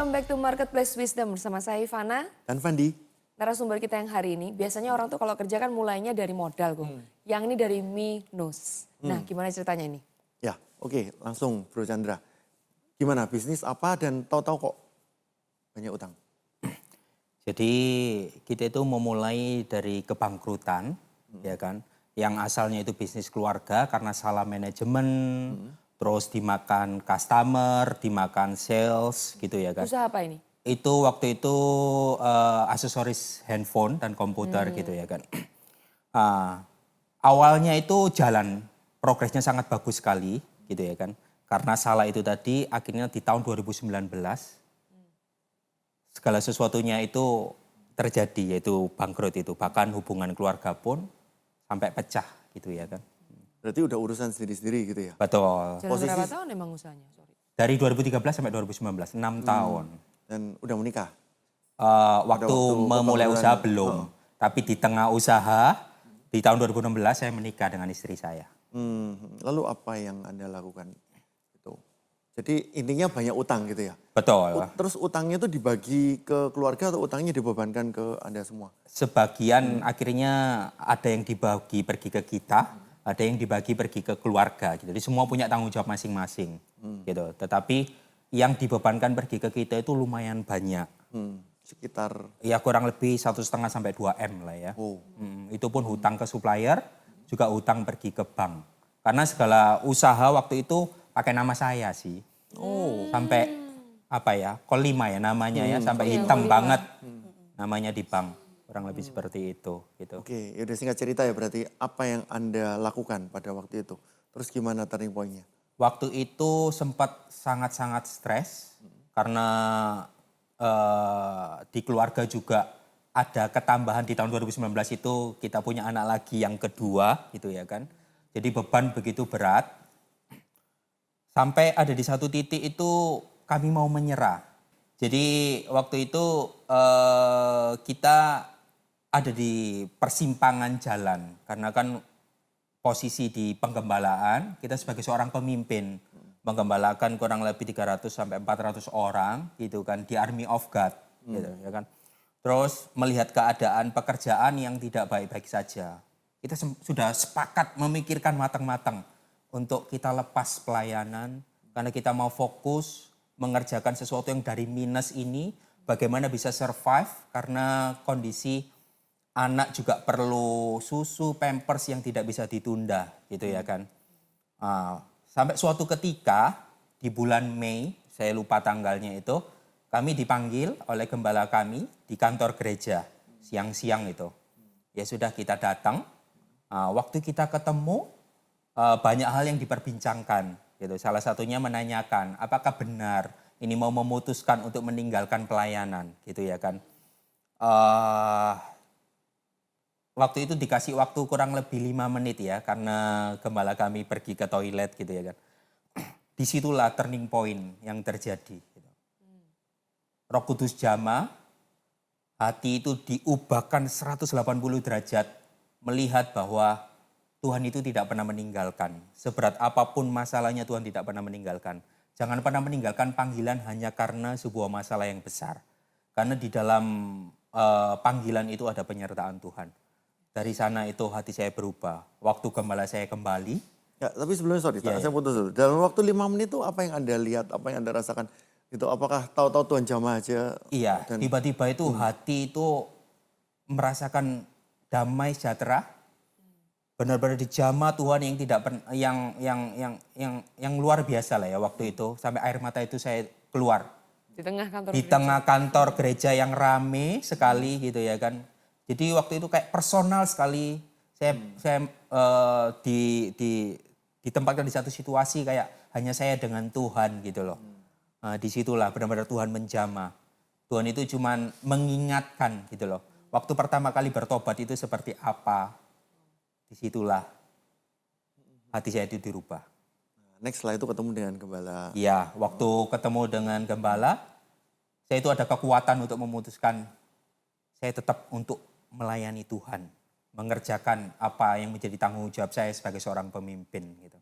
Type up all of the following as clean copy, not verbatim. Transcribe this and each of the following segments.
Welcome back to Marketplace Wisdom bersama saya Ivana. Dan Fandi. Narasumber kita yang hari ini, biasanya orang tuh kalau kerja kan mulainya dari modal kok. Yang ini dari minus. Nah gimana ceritanya ini? Ya, oke, langsung Bro Chandra. Gimana bisnis apa dan tahu-tahu kok banyak utang? Jadi kita itu memulai dari kebangkrutan, ya kan, yang asalnya itu bisnis keluarga karena salah manajemen, terus dimakan customer, dimakan sales, gitu ya kan. Usaha apa ini? Itu waktu itu aksesoris handphone dan komputer gitu ya kan. Awalnya itu jalan, progresnya sangat bagus sekali gitu ya kan. Karena salah itu tadi akhirnya di tahun 2019 segala sesuatunya itu terjadi yaitu bangkrut itu. Bahkan hubungan keluarga pun sampai pecah gitu ya kan. Berarti udah urusan sendiri-sendiri gitu ya? Betul. Jalan berapa tahun emang usahanya? Sorry. Dari 2013 sampai 2019, 6 tahun. Dan udah menikah? Waktu memulai usaha belum. Tapi di tengah usaha, di tahun 2016 saya menikah dengan istri saya. Lalu apa yang Anda lakukan? Gitu. Jadi intinya banyak utang gitu ya? Betul. Terus utangnya itu dibagi ke keluarga atau utangnya dibebankan ke Anda semua? Sebagian akhirnya ada yang dibagi pergi ke kita, ada yang dibagi pergi ke keluarga gitu. Jadi semua punya tanggung jawab masing-masing gitu. Tetapi yang dibebankan pergi ke kita itu lumayan banyak. Sekitar? Ya kurang lebih 1,5 sampai 2 M lah ya. Itu pun hutang ke supplier, juga hutang pergi ke bank. Karena segala usaha waktu itu pakai nama saya sih. Sampai apa ya, kol 5 ya namanya ya, sampai hitam banget namanya di bank. Kurang lebih seperti itu gitu. Oke, ya udah singkat cerita ya berarti apa yang Anda lakukan pada waktu itu? Terus gimana turning point-nya? Waktu itu sempat sangat-sangat stres karena di keluarga juga ada ketambahan di tahun 2019 itu kita punya anak lagi yang kedua gitu ya kan. Jadi beban begitu berat. Sampai ada di satu titik itu kami mau menyerah. Jadi waktu itu kita ada di persimpangan jalan karena kan posisi di penggembalaan, kita sebagai seorang pemimpin menggembalakan kurang lebih 300 sampai 400 orang gitu kan di Army of God gitu ya kan. Terus melihat keadaan pekerjaan yang tidak baik-baik saja. Kita sudah sepakat memikirkan matang-matang untuk kita lepas pelayanan karena kita mau fokus mengerjakan sesuatu yang dari minus ini bagaimana bisa survive karena kondisi anak juga perlu susu, pampers yang tidak bisa ditunda gitu ya kan. Sampai suatu ketika di bulan Mei, saya lupa tanggalnya itu, kami dipanggil oleh gembala kami di kantor gereja siang-siang itu. Ya sudah kita datang, waktu kita ketemu banyak hal yang diperbincangkan gitu. Salah satunya menanyakan apakah benar ini mau memutuskan untuk meninggalkan pelayanan gitu ya kan. Waktu itu dikasih waktu kurang lebih 5 menit ya karena gembala kami pergi ke toilet gitu ya kan. Disitulah turning point yang terjadi. Gitu. Roh Kudus jamah, hati itu diubahkan 180 derajat melihat bahwa Tuhan itu tidak pernah meninggalkan. Seberat apapun masalahnya Tuhan tidak pernah meninggalkan. Jangan pernah meninggalkan panggilan hanya karena sebuah masalah yang besar. Karena di dalam panggilan itu ada penyertaan Tuhan. Dari sana itu hati saya berubah. Waktu gembala saya kembali. Ya, tapi sebelumnya sorry, saya putus dulu. Dalam waktu 5 menit itu apa yang Anda lihat, apa yang Anda rasakan? Itu apakah tahu-tahu Tuhan jamah aja? Iya, tiba-tiba itu hati itu merasakan damai sejahtera. Benar-benar dijamah Tuhan yang tidak yang luar biasa lah ya waktu itu. Sampai air mata itu saya keluar. Di tengah kantor Di tengah kantor gereja yang rame sekali gitu ya kan. Jadi waktu itu kayak personal sekali. Saya ditempatkan di satu situasi kayak hanya saya dengan Tuhan gitu loh. Disitulah benar-benar Tuhan menjamah. Tuhan itu cuman mengingatkan gitu loh. Waktu pertama kali bertobat itu seperti apa. Disitulah hati saya itu dirubah. Next setelah itu ketemu dengan gembala. Iya, waktu ketemu dengan gembala, saya itu ada kekuatan untuk memutuskan saya tetap untuk melayani Tuhan, mengerjakan apa yang menjadi tanggung jawab saya sebagai seorang pemimpin gitu.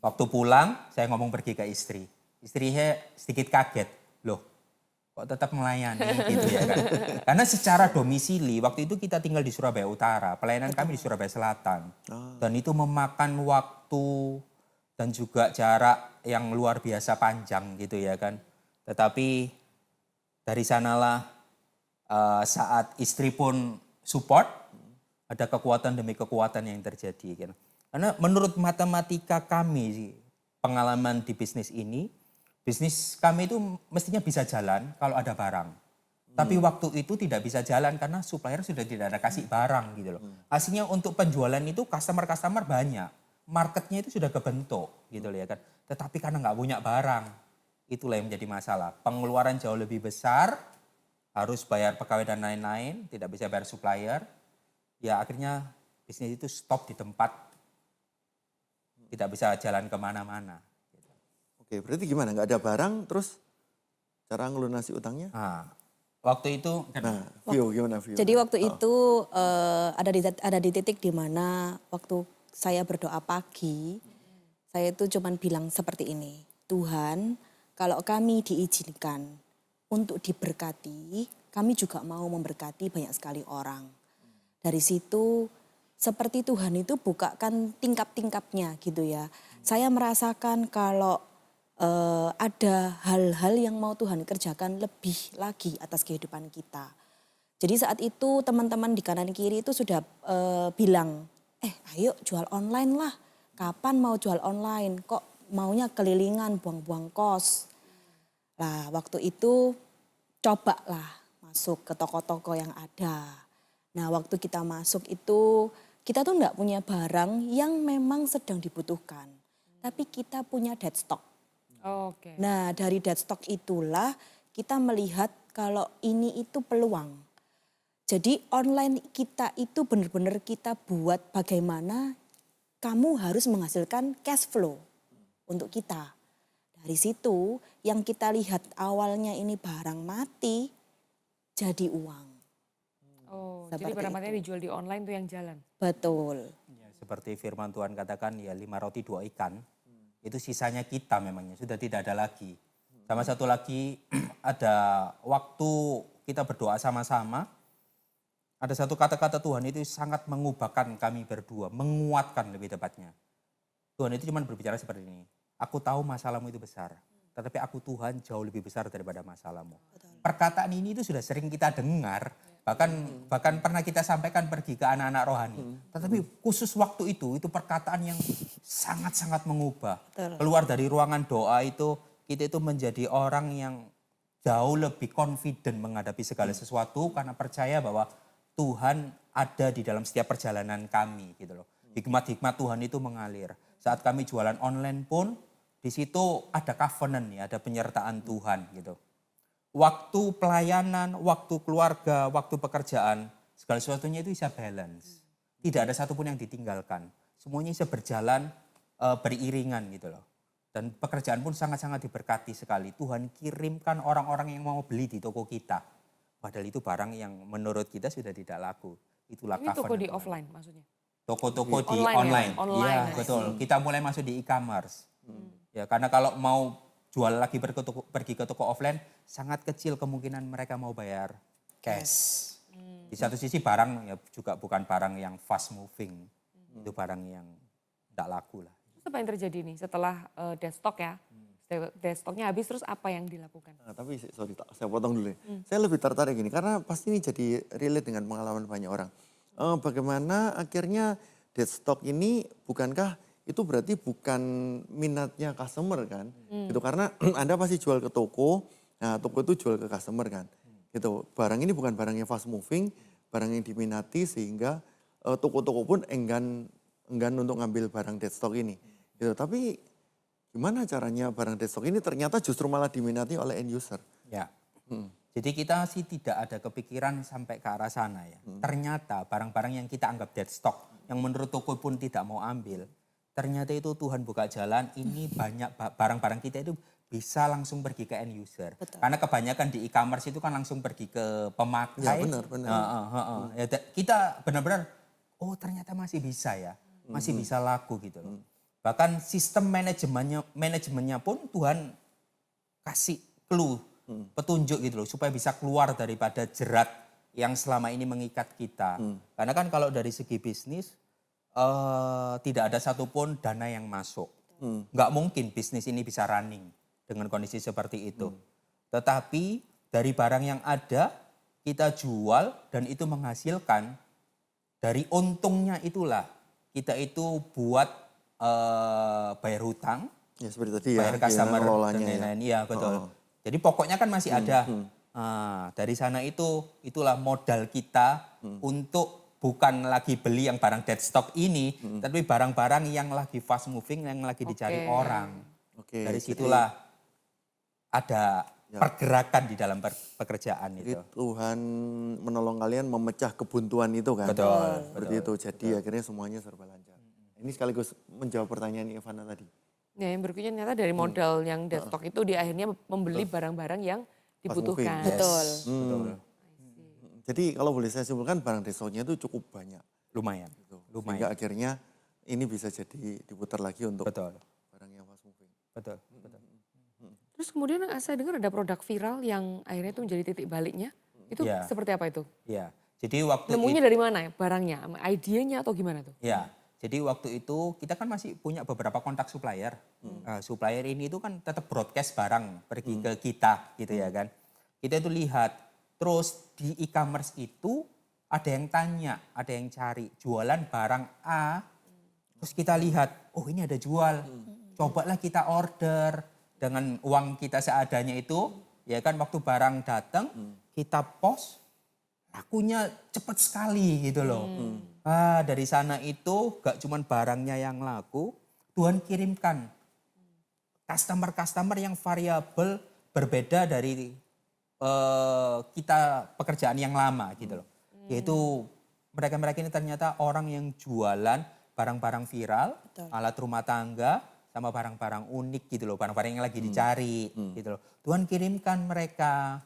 Waktu pulang, saya ngomong pergi ke istri. Istrinya sedikit kaget, loh kok tetap melayani gitu ya kan. Karena secara domisili, waktu itu kita tinggal di Surabaya Utara, pelayanan kami di Surabaya Selatan. Dan itu memakan waktu dan juga jarak yang luar biasa panjang gitu ya kan. Tetapi dari sanalah saat istri pun support, ada kekuatan demi kekuatan yang terjadi. Kan. Karena menurut matematika kami, pengalaman di bisnis ini, bisnis kami itu mestinya bisa jalan kalau ada barang. Tapi waktu itu tidak bisa jalan karena supplier sudah tidak ada kasih barang gitu loh. Hasilnya untuk penjualan itu customer-customer banyak. Marketnya itu sudah kebentuk gitu loh ya kan. Tetapi karena nggak punya barang, itulah yang menjadi masalah. Pengeluaran jauh lebih besar, harus bayar pegawai dan lain-lain, tidak bisa bayar supplier. Ya akhirnya bisnis itu stop di tempat, tidak bisa jalan kemana-mana. Oke, berarti gimana? Nggak ada barang, terus cara ngelunasi utangnya? Nah, waktu itu, Nah, Vio, gimana Vio? Jadi waktu itu ada di titik di mana waktu saya berdoa pagi, saya itu cuman bilang seperti ini, Tuhan kalau kami diizinkan untuk diberkati, kami juga mau memberkati banyak sekali orang. Dari situ seperti Tuhan itu bukakan tingkap-tingkapnya gitu ya. Saya merasakan kalau ada hal-hal yang mau Tuhan kerjakan lebih lagi atas kehidupan kita. Jadi saat itu teman-teman di kanan kiri itu sudah bilang, ayo jual online lah. Kapan mau jual online? Kok maunya kelilingan, buang-buang kos. Nah waktu itu cobalah masuk ke toko-toko yang ada. Nah waktu kita masuk itu kita tuh nggak punya barang yang memang sedang dibutuhkan. Tapi kita punya dead stock. Oke. Nah dari dead stock itulah kita melihat kalau ini itu peluang. Jadi online kita itu benar-benar kita buat bagaimana kamu harus menghasilkan cash flow untuk kita. Dari situ yang kita lihat awalnya ini barang mati jadi uang. Oh, Seperti jadi barang itu. materinya dijual di online tuh yang jalan. Betul. ya, seperti firman Tuhan katakan ya 5 roti 2 ikan, itu sisanya kita memangnya, sudah tidak ada lagi. Sama satu lagi ada waktu kita berdoa sama-sama, ada satu kata-kata Tuhan itu sangat mengubahkan kami berdua, menguatkan lebih tepatnya. Tuhan itu cuma berbicara seperti ini, aku tahu masalahmu itu besar, tetapi aku Tuhan jauh lebih besar daripada masalahmu. Perkataan ini itu sudah sering kita dengar, bahkan pernah kita sampaikan pergi ke anak-anak rohani. Tetapi khusus waktu itu perkataan yang sangat-sangat mengubah. Betul. Keluar dari ruangan doa itu, kita itu menjadi orang yang jauh lebih confident menghadapi segala sesuatu karena percaya bahwa Tuhan ada di dalam setiap perjalanan kami gitu loh. Hikmat-hikmat Tuhan itu mengalir. Saat kami jualan online pun di situ ada covenant ya, ada penyertaan Tuhan gitu. Waktu pelayanan, waktu keluarga, waktu pekerjaan, segala sesuatunya itu bisa balance. Tidak ada satupun yang ditinggalkan. Semuanya bisa berjalan beriringan gitu loh. Dan pekerjaan pun sangat-sangat diberkati sekali. Tuhan kirimkan orang-orang yang mau beli di toko kita. Padahal itu barang yang menurut kita sudah tidak laku. Itulah Ini toko covenant di Tuhan. offline maksudnya? Toko-toko di Online ya? online. Online. Iya, betul. Kita mulai masuk di e-commerce. Ya, karena kalau mau jual lagi pergi ke toko offline, sangat kecil kemungkinan mereka mau bayar cash. Di satu sisi barang ya juga bukan barang yang fast moving. Itu barang yang tidak laku lah. Terus apa yang terjadi nih setelah dead stock ya? Dead stocknya habis terus apa yang dilakukan? Nah, tapi sorry, saya potong dulu ya. Saya lebih tertarik gini, karena pasti ini jadi relate dengan pengalaman banyak orang. Bagaimana akhirnya dead stock ini bukankah itu berarti bukan minatnya customer kan? Gitu, karena Anda pasti jual ke toko, nah toko itu jual ke customer kan? Gitu, barang ini bukan barang yang fast moving, barang yang diminati sehingga toko-toko pun enggan untuk ngambil barang dead stock ini. Gitu, tapi gimana caranya barang dead stock ini ternyata justru malah diminati oleh end user? Ya. Jadi kita sih tidak ada kepikiran sampai ke arah sana ya. Ternyata barang-barang yang kita anggap dead stock, yang menurut toko pun tidak mau ambil, ternyata itu Tuhan buka jalan, ini banyak barang-barang kita itu bisa langsung pergi ke end user. Betul. Karena kebanyakan di e-commerce itu kan langsung pergi ke pemakai. Ya benar. Ya, kita benar-benar, oh ternyata masih bisa ya, masih bisa laku gitu loh. Bahkan sistem manajemennya pun Tuhan kasih clue, petunjuk gitu loh, supaya bisa keluar daripada jerat yang selama ini mengikat kita. Karena kan kalau dari segi bisnis, tidak ada satupun dana yang masuk. Nggak mungkin bisnis ini bisa running dengan kondisi seperti itu. Tetapi dari barang yang ada, kita jual dan itu menghasilkan, dari untungnya itulah kita itu buat bayar hutang, Ya seperti tadi ya, bayar customer dan ngelolanya ya. lain-lain. Iya betul. Jadi pokoknya kan masih ada. Nah, dari sana itulah modal kita untuk bukan lagi beli yang barang dead stock ini, tapi barang-barang yang lagi fast moving, yang lagi dicari orang. Oke, Dari jadi- situlah ada pergerakan di dalam pekerjaan Jadi itu. Tuhan menolong kalian memecah kebuntuan itu kan. Betul, Seperti itu. Jadi akhirnya semuanya serba lancar. Ini sekaligus menjawab pertanyaan Ivana tadi. Ya, yang berikutnya ternyata dari modal yang dead stock itu dia akhirnya membeli barang-barang yang dibutuhkan. moving. Betul. Betul. Jadi kalau boleh saya simpulkan barang dead stocknya itu cukup banyak. Lumayan. Gitu. Sehingga Lumayan. akhirnya ini bisa jadi diputar lagi untuk Betul. barang yang fast moving. Betul. Betul. Terus kemudian saya dengar ada produk viral yang akhirnya itu menjadi titik baliknya. Itu Iya. seperti apa itu? Ya. Jadi waktu Nemunya dari mana ya barangnya? Idenya atau gimana tuh? Ya, jadi waktu itu kita kan masih punya beberapa kontak supplier. Supplier ini itu kan tetap broadcast barang pergi ke kita gitu ya kan. Kita itu lihat, terus di e-commerce itu ada yang tanya, ada yang cari jualan barang A. Terus kita lihat, oh ini ada jual. Cobalah kita order dengan uang kita seadanya itu. Ya kan waktu barang datang kita post, lakunya cepat sekali gitu loh. Dari sana itu gak cuman barangnya yang laku, Tuhan kirimkan customer-customer yang variabel berbeda dari kita pekerjaan yang lama gitu loh. Yaitu mereka-mereka ini ternyata orang yang jualan barang-barang viral, Betul. alat rumah tangga, sama barang-barang unik gitu loh, barang-barang yang lagi dicari gitu loh. Tuhan kirimkan mereka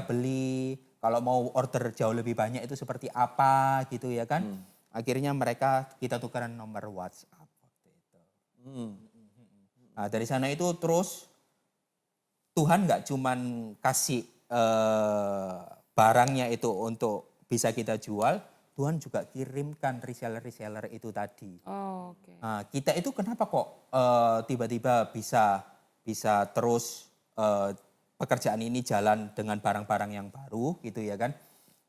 beli, kalau mau order jauh lebih banyak itu seperti apa gitu ya kan. Akhirnya mereka kita tukeran nomor WhatsApp waktu itu. Nah dari sana itu terus Tuhan nggak cuman kasih barangnya itu untuk bisa kita jual, Tuhan juga kirimkan reseller-reseller itu tadi. Oh, oke. Nah, kita itu kenapa kok tiba-tiba bisa terus pekerjaan ini jalan dengan barang-barang yang baru gitu ya kan.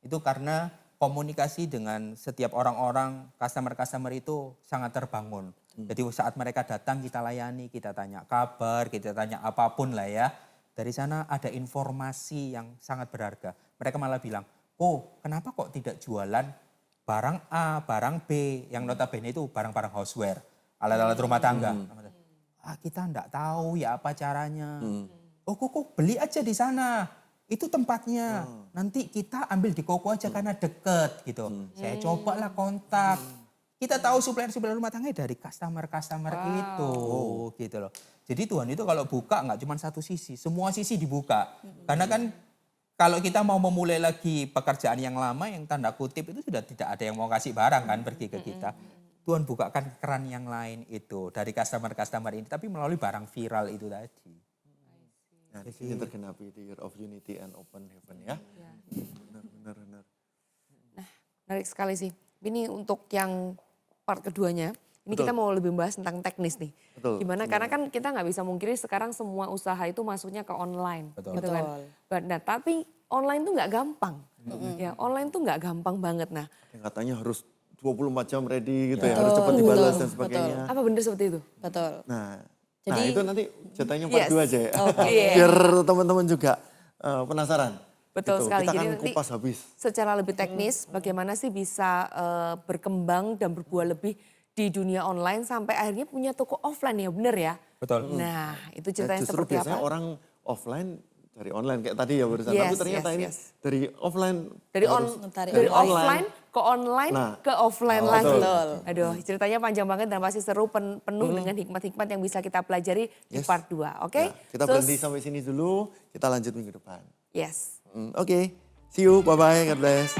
Itu karena komunikasi dengan setiap orang-orang, customer-customer itu sangat terbangun. Jadi saat mereka datang kita layani, kita tanya kabar, kita tanya apapun lah ya. Dari sana ada informasi yang sangat berharga. Mereka malah bilang, oh kenapa kok tidak jualan barang A, barang B, yang notabene itu barang-barang houseware, alat-alat rumah tangga. Kita enggak tahu ya apa caranya. Oh kok beli aja di sana, itu tempatnya. Nanti kita ambil di Koko aja karena deket gitu. Saya cobalah kontak. Kita tahu supplier-supplier rumah tangga dari customer-customer itu gitu loh. Jadi Tuhan itu kalau buka nggak cuma satu sisi, semua sisi dibuka. Karena kan kalau kita mau memulai lagi pekerjaan yang lama yang tanda kutip itu sudah tidak ada yang mau kasih barang kan pergi ke kita. Tuhan bukakan keran yang lain itu dari customer-customer ini tapi melalui barang viral itu tadi. Nah, di sini tergenapi the year of unity and open heaven ya. Benar. Menarik sekali sih. Ini untuk yang part keduanya. Ini kita mau lebih membahas tentang teknis nih. Betul. Gimana? Karena kan kita nggak bisa mungkiri sekarang semua usaha itu masuknya ke online. Betul. Gitu kan. Nah, tapi online tuh nggak gampang. Ya, online tuh nggak gampang banget. Nah, Yang katanya harus 24 jam ready gitu ya, harus cepat dibalas dan sebagainya. apa bener seperti itu? Betul. Nah, Jadi- itu nanti jatahnya part Yes. 2 aja ya. Oke. Biar teman-teman juga penasaran. Betul Gitu. sekali. Kita Jadi akan nanti kupas habis. secara lebih teknis bagaimana sih bisa berkembang dan berbuah lebih di dunia online sampai akhirnya punya toko offline ya, bener ya? Betul. Nah, itu Nah, ceritanya justru seperti biasanya apa? orang offline dari online kayak tadi ya barusan. Yes, Tapi ternyata yes, ini yes. dari offline. Dari harus dari dari online. offline ke online Nah. ke offline Oh, lagi. betul. Aduh, ceritanya panjang banget dan pasti seru penuh dengan hikmat-hikmat yang bisa kita pelajari di Yes. part 2. Oke? Nah, kita berhenti sampai sini dulu, kita lanjut minggu depan. Yes. Oke, see you, bye-bye, God bless.